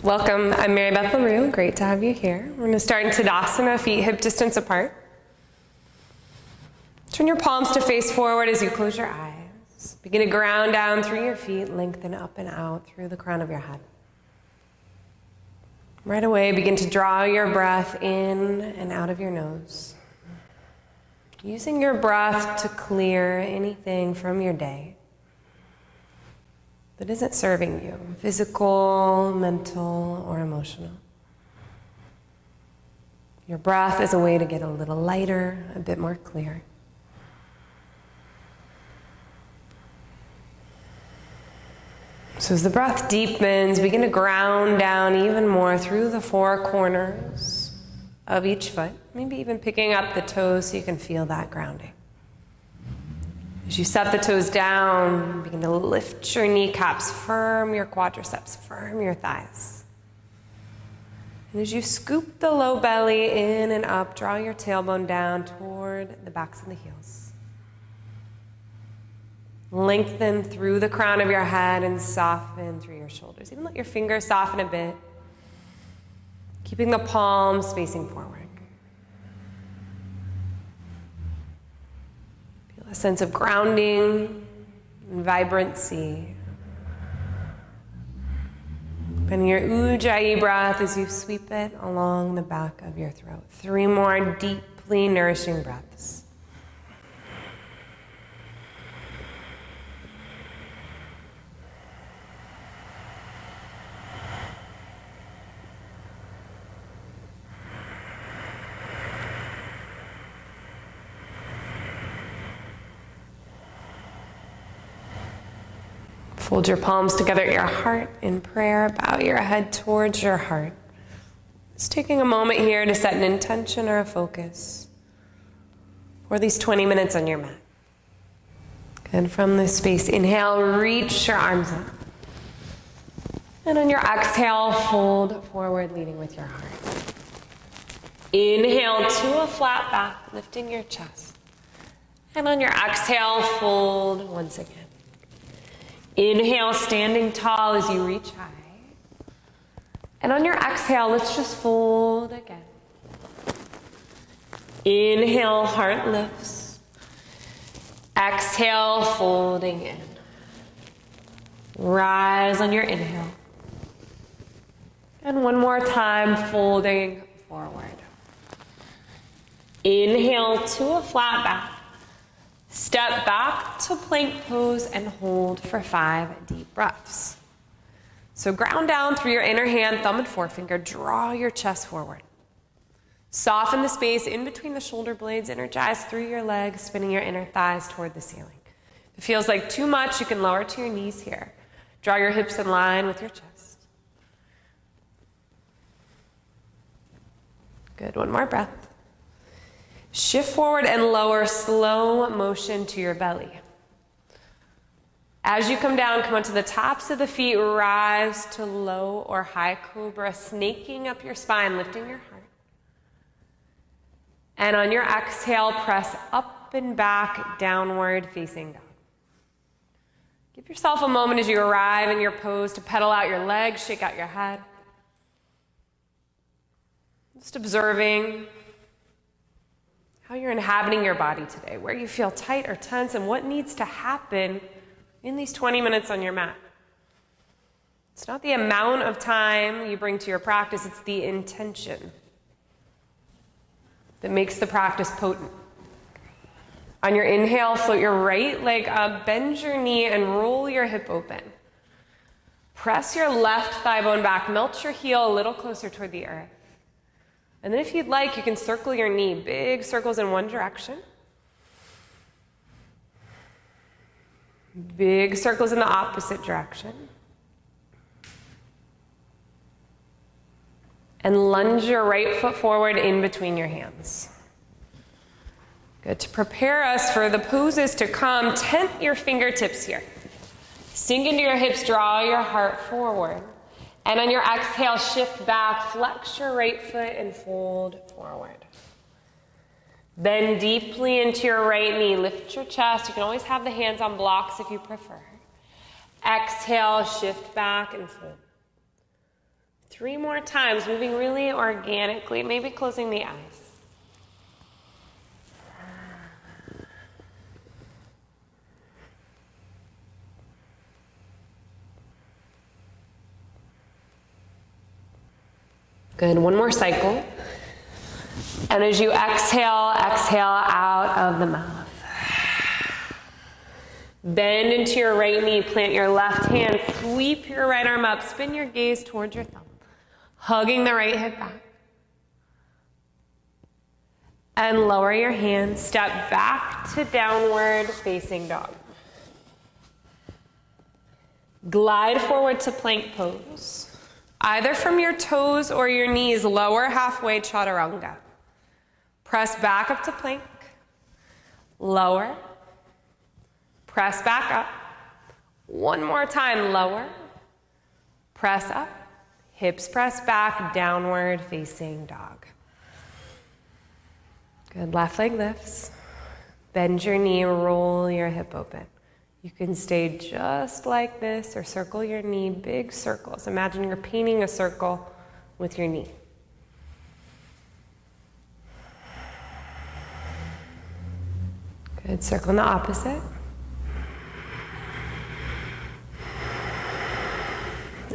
Welcome, I'm Mary Beth LaRue. Great to have you here. We're going to start in Tadasana, feet hip distance apart. Turn your palms to face forward as you close your eyes. Begin to ground down through your feet, lengthen up and out through the crown of your head. Right away, begin to draw your breath in and out of your nose. Using your breath to clear anything from your day that isn't serving you, physical, mental, or emotional. Your breath is a way to get a little lighter, a bit more clear. So as the breath deepens, begin to ground down even more through the four corners of each foot, maybe even picking up the toes so you can feel that grounding. As you set the toes down, begin to lift your kneecaps, firm your quadriceps, firm your thighs. And as you scoop the low belly in and up, draw your tailbone down toward the backs of the heels. Lengthen through the crown of your head and soften through your shoulders. Even let your fingers soften a bit, keeping the palms facing forward. A sense of grounding and vibrancy. And your Ujjayi breath as you sweep it along the back of your throat. 3 more deeply nourishing breaths. Fold your palms together at your heart in prayer. Bow your head towards your heart. Just taking a moment here to set an intention or a focus for these 20 minutes on your mat. And from this space, inhale, reach your arms up. And on your exhale, fold forward, leading with your heart. Inhale to a flat back, lifting your chest. And on your exhale, fold once again. Inhale, standing tall as you reach high. And on your exhale, let's just fold again. Inhale, heart lifts. Exhale, folding in. Rise on your inhale. And one more time, folding forward. Inhale to a flat back. Step back to plank pose and hold for 5 deep breaths. So ground down through your inner hand, thumb and forefinger. Draw your chest forward. Soften the space in between the shoulder blades. Energize through your legs, spinning your inner thighs toward the ceiling. If it feels like too much, you can lower to your knees here. Draw your hips in line with your chest. Good, one more breath. Shift forward and lower, slow motion to your belly. As you come down, come onto the tops of the feet, rise to low or high cobra, snaking up your spine, lifting your heart. And on your exhale, press up and back, downward facing dog. Give yourself a moment as you arrive in your pose to pedal out your legs, shake out your head. Just observing how you're inhabiting your body today, where you feel tight or tense, and what needs to happen in these 20 minutes on your mat. It's not the amount of time you bring to your practice, it's the intention that makes the practice potent. On your inhale, float your right leg up, bend your knee, and roll your hip open. Press your left thigh bone back, melt your heel a little closer toward the earth. And then if you'd like, you can circle your knee, big circles in one direction. Big circles in the opposite direction. And lunge your right foot forward in between your hands. Good. To prepare us for the poses to come, tent your fingertips here. Sink into your hips, draw your heart forward. And on your exhale, shift back, flex your right foot and fold forward. Bend deeply into your right knee, lift your chest. You can always have the hands on blocks if you prefer. Exhale, shift back and fold. 3 more times, moving really organically, maybe closing the eyes. Good, one more cycle. And as you exhale, exhale out of the mouth. Bend into your right knee, plant your left hand, sweep your right arm up, spin your gaze towards your thumb, hugging the right hip back. And lower your hands, step back to downward facing dog. Glide forward to plank pose. Either from your toes or your knees, lower halfway chaturanga. Press back up to plank, lower, press back up. One more time, lower, press up, hips press back, downward facing dog. Good, left leg lifts. Bend your knee, roll your hip open. You can stay just like this or circle your knee, big circles. Imagine you're painting a circle with your knee. Good, circle in the opposite.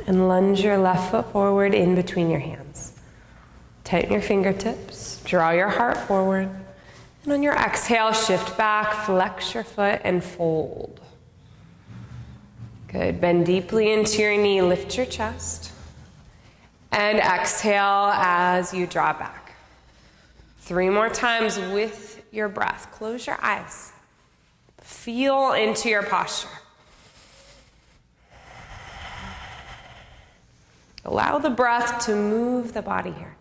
And lunge your left foot forward in between your hands. Tighten your fingertips, draw your heart forward. And on your exhale, shift back, flex your foot, and fold. Good, bend deeply into your knee, lift your chest. And exhale as you draw back. 3 more times with your breath. Close your eyes. Feel into your posture. Allow the breath to move the body here.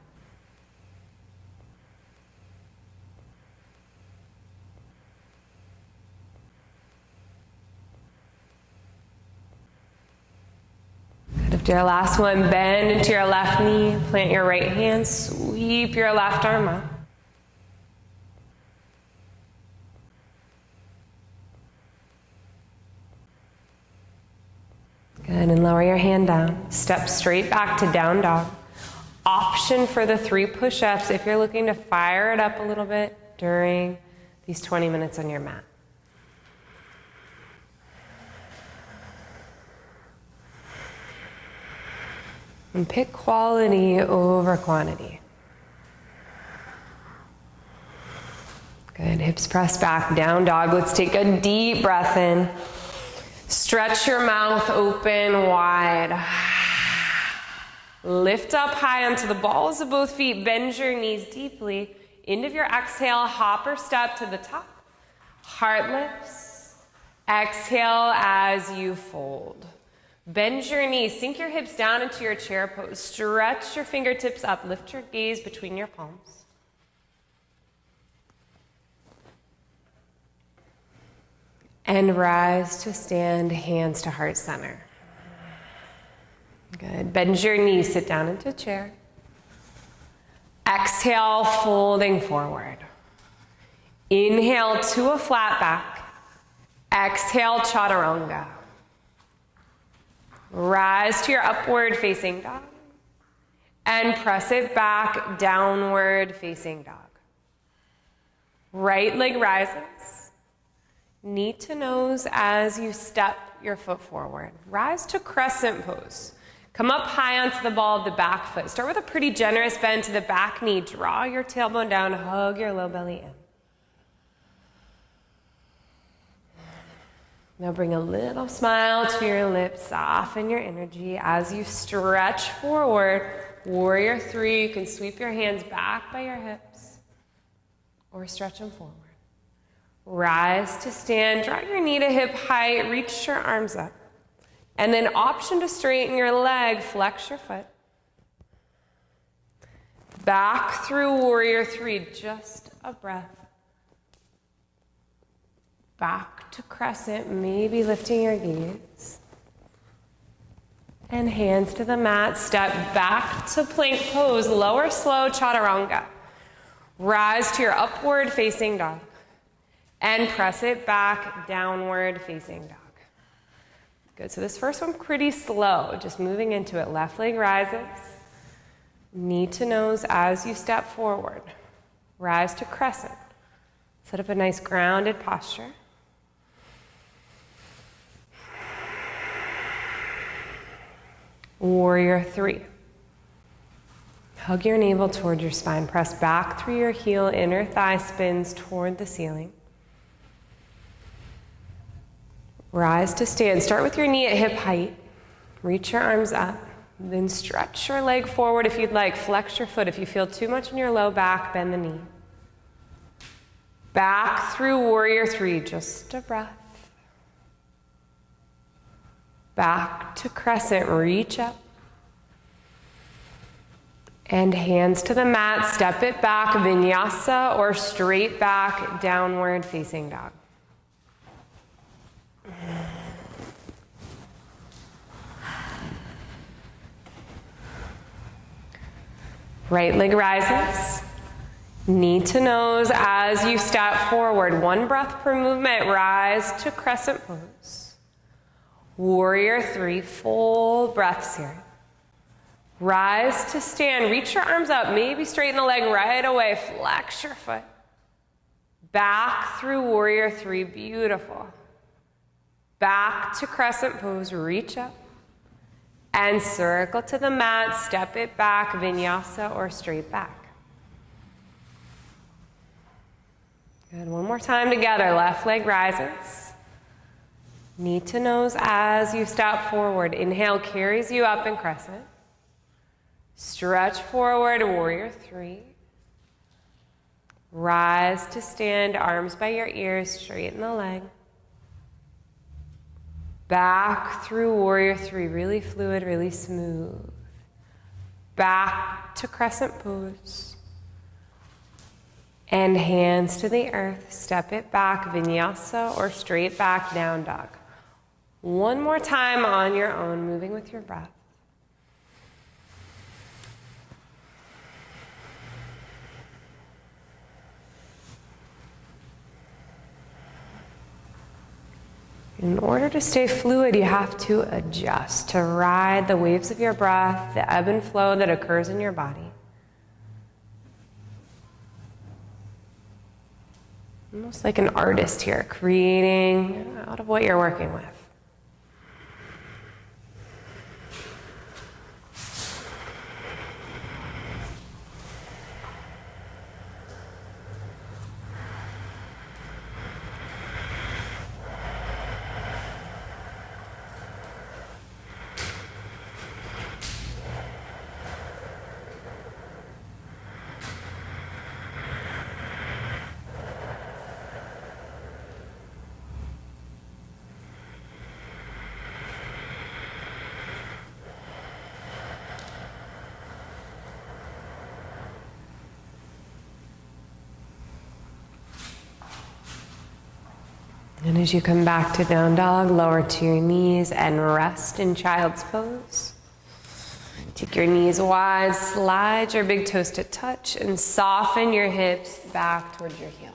After your last one, bend into your left knee, plant your right hand, sweep your left arm up. Good, and lower your hand down. Step straight back to down dog. Option for the 3 push-ups if you're looking to fire it up a little bit during these 20 minutes on your mat. And pick quality over quantity. Good, hips press back, down dog. Let's take a deep breath in. Stretch your mouth open wide. Lift up high onto the balls of both feet. Bend your knees deeply. End of your exhale, hop or step to the top. Heart lifts. Exhale as you fold. Bend your knees, sink your hips down into your chair pose. Stretch your fingertips up, lift your gaze between your palms. And rise to stand, hands to heart center. Good, bend your knees, sit down into a chair. Exhale, folding forward. Inhale to a flat back. Exhale, chaturanga. Rise to your upward facing dog and press it back, downward facing dog. Right leg rises, knee to nose as you step your foot forward. Rise to crescent pose. Come up high onto the ball of the back foot. Start with a pretty generous bend to the back knee. Draw your tailbone down, hug your low belly in. Now bring a little smile to your lips, soften your energy as you stretch forward. Warrior 3, you can sweep your hands back by your hips or stretch them forward. Rise to stand, draw your knee to hip height, reach your arms up. And then option to straighten your leg, flex your foot. Back through Warrior 3, just a breath. Back to crescent, maybe lifting your gaze. And hands to the mat, step back to plank pose, lower slow chaturanga. Rise to your upward facing dog. And press it back, downward facing dog. Good, so this first one pretty slow, just moving into it. Left leg rises. Knee to nose as you step forward. Rise to crescent. Set up a nice grounded posture. Warrior three. Hug your navel toward your spine. Press back through your heel. Inner thigh spins toward the ceiling. Rise to stand. Start with your knee at hip height. Reach your arms up. Then stretch your leg forward if you'd like. Flex your foot. If you feel too much in your low back, bend the knee. Back through warrior three. Just a breath. Back to crescent. Reach up. And hands to the mat. Step it back. Vinyasa or straight back. Downward facing dog. Right leg rises, knee to nose as you step forward. One breath per movement. Rise to crescent pose. Warrior three, full breaths here. Rise to stand. Reach your arms up. Maybe straighten the leg right away. Flex your foot. Back through warrior three. Beautiful. Back to crescent pose. Reach up. And circle to the mat, step it back, vinyasa or straight back. Good, one more time together. Left leg rises. Knee to nose as you step forward. Inhale carries you up in crescent. Stretch forward, warrior three. Rise to stand, arms by your ears, straighten the leg. Back through warrior three, really fluid, really smooth. Back to crescent pose. And hands to the earth, step it back, vinyasa or straight back, down dog. One more time on your own, moving with your breath. In order to stay fluid, you have to adjust, to ride the waves of your breath, the ebb and flow that occurs in your body. Almost like an artist here, creating out of what you're working with. And as you come back to down dog, lower to your knees and rest in child's pose. Take your knees wide, slide your big toes to touch, and soften your hips back towards your heels.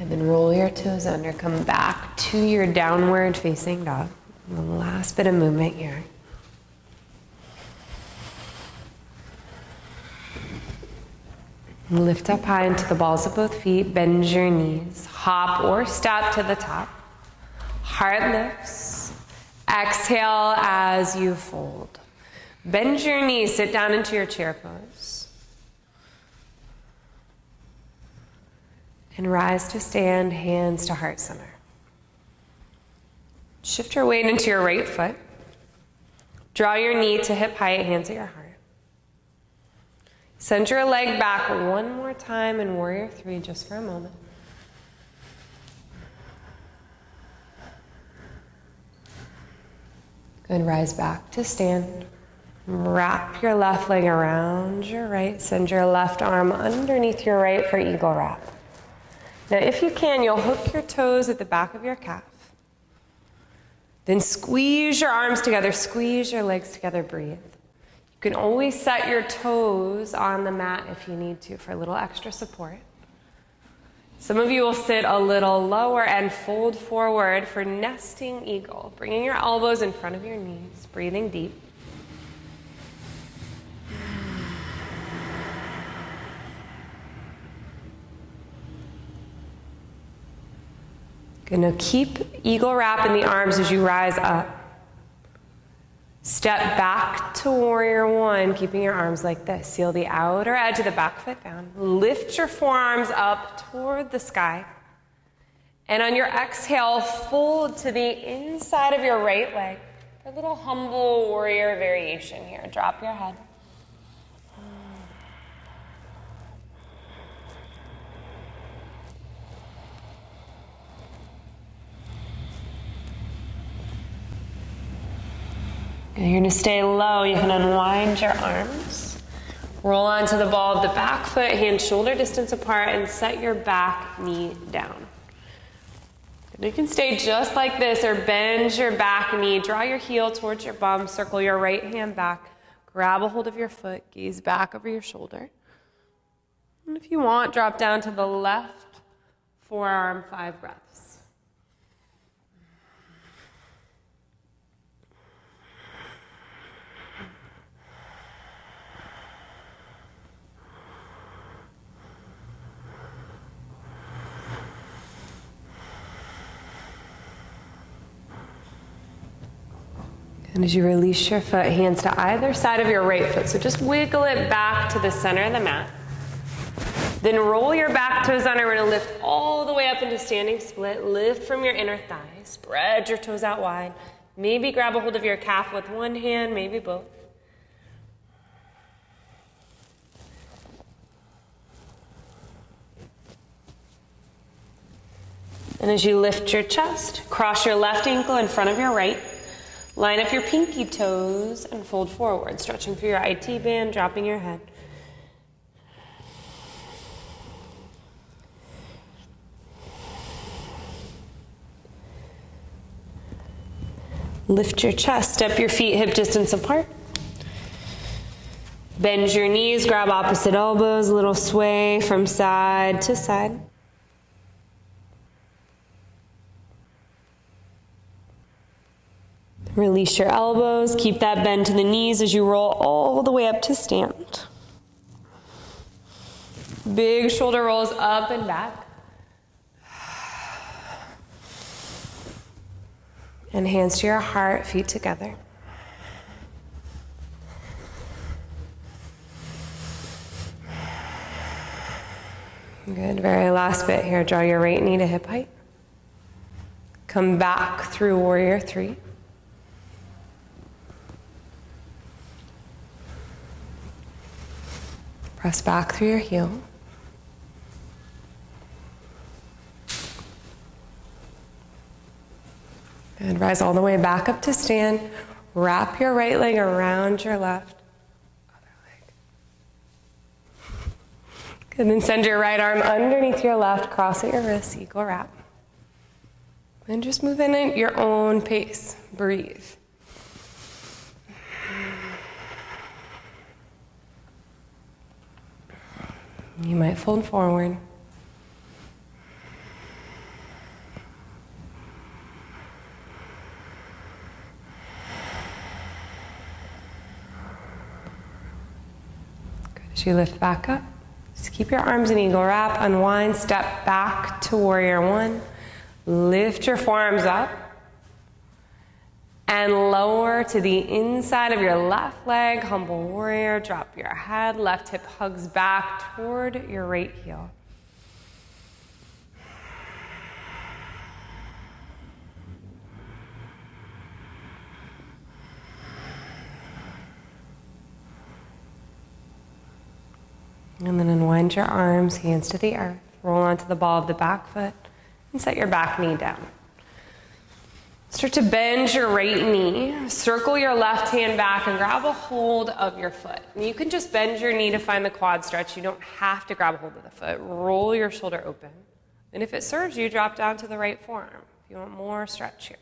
And then roll your toes under, come back to your downward facing dog. The last bit of movement here. Lift up high into the balls of both feet, bend your knees, hop or step to the top. Heart lifts. Exhale as you fold. Bend your knees, sit down into your chair pose. And rise to stand, hands to heart center. Shift your weight into your right foot. Draw your knee to hip height, hands at your heart. Send your leg back one more time in warrior three, just for a moment. Good, rise back to stand. Wrap your left leg around your right. Send your left arm underneath your right for eagle wrap. Now, if you can, you'll hook your toes at the back of your calf. Then squeeze your arms together, squeeze your legs together, breathe. You can always set your toes on the mat if you need to for a little extra support. Some of you will sit a little lower and fold forward for nesting eagle, bringing your elbows in front of your knees, breathing deep. Gonna keep eagle wrap in the arms as you rise up. Step back to warrior one, keeping your arms like this. Seal the outer edge of the back foot down. Lift your forearms up toward the sky. And on your exhale, fold to the inside of your right leg. A little humble warrior variation here. Drop your head. And you're going to stay low. You can unwind your arms. Roll onto the ball of the back foot, hands shoulder distance apart, and set your back knee down. And you can stay just like this or bend your back knee. Draw your heel towards your bum. Circle your right hand back. Grab a hold of your foot. Gaze back over your shoulder. And if you want, drop down to the left forearm, 5 breaths. And as you release your foot, hands to either side of your right foot. So just wiggle it back to the center of the mat. Then roll your back toes under. We're going to lift all the way up into standing split. Lift from your inner thigh. Spread your toes out wide. Maybe grab a hold of your calf with one hand, maybe both. And as you lift your chest, cross your left ankle in front of your right. Line up your pinky toes and fold forward, stretching through your IT band, dropping your head. Lift your chest, step your feet hip distance apart. Bend your knees, grab opposite elbows, a little sway from side to side. Release your elbows, keep that bend to the knees as you roll all the way up to stand. Big shoulder rolls up and back. And hands to your heart, feet together. Good, very last bit here. Draw your right knee to hip height. Come back through warrior 3. Press back through your heel. And rise all the way back up to stand. Wrap your right leg around your left. Other leg. Good, then send your right arm underneath your left. Cross at your wrist, eagle wrap. And just move in at your own pace. Breathe. You might fold forward. Good. As you lift back up, just keep your arms in eagle wrap. Unwind, step back to warrior 1. Lift your forearms up. And lower to the inside of your left leg, humble warrior. Drop your head, left hip hugs back toward your right heel. And then unwind your arms, hands to the earth. Roll onto the ball of the back foot and set your back knee down. Start to bend your right knee. Circle your left hand back and grab a hold of your foot. And you can just bend your knee to find the quad stretch. You don't have to grab a hold of the foot. Roll your shoulder open. And if it serves you, drop down to the right forearm if you want more stretch here.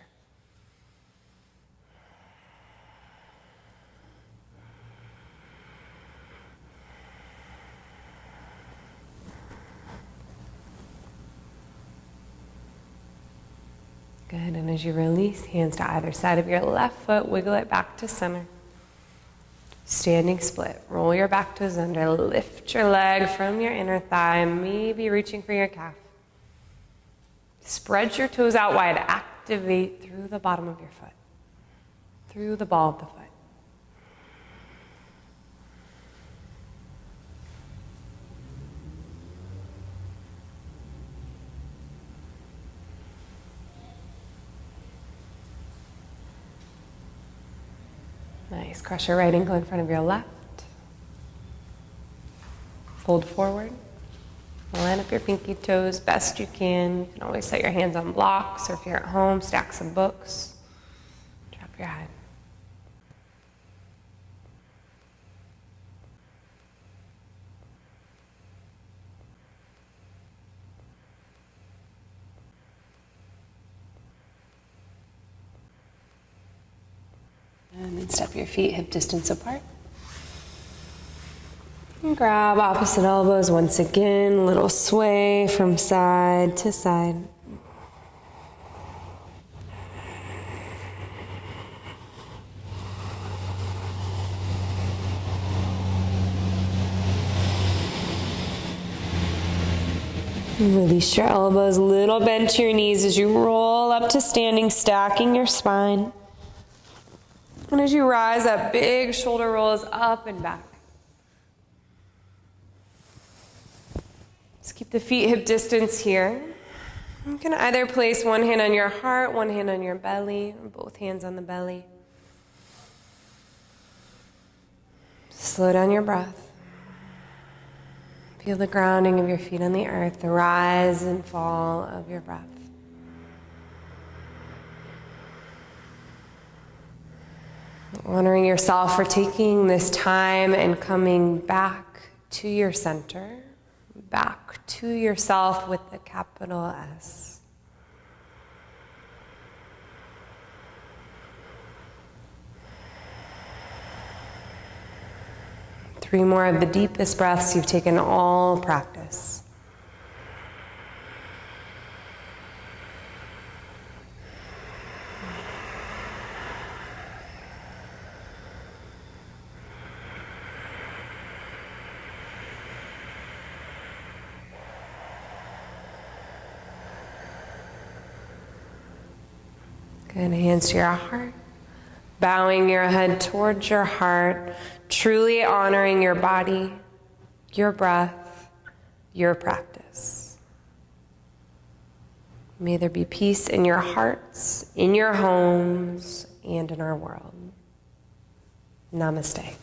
Good, and as you release, hands to either side of your left foot, wiggle it back to center. Standing split, roll your back toes under, lift your leg from your inner thigh, maybe reaching for your calf. Spread your toes out wide, activate through the bottom of your foot, through the ball of the foot. Nice. Cross your right ankle in front of your left. Fold forward. Line up your pinky toes best you can. You can always set your hands on blocks, or if you're at home, stack some books. Drop your head. And then step your feet hip distance apart. And grab opposite elbows once again, little sway from side to side. And release your elbows, little bend to your knees as you roll up to standing, stacking your spine. And as you rise up, big shoulder rolls up and back. Just keep the feet hip distance here. You can either place one hand on your heart, one hand on your belly, or both hands on the belly. Slow down your breath. Feel the grounding of your feet on the earth, the rise and fall of your breath. Honoring yourself for taking this time and coming back to your center, back to yourself with the capital S. Three more of the deepest breaths you've taken all practice. Good, hands to your heart. Bowing your head towards your heart, truly honoring your body, your breath, your practice. May there be peace in your hearts, in your homes, and in our world. Namaste.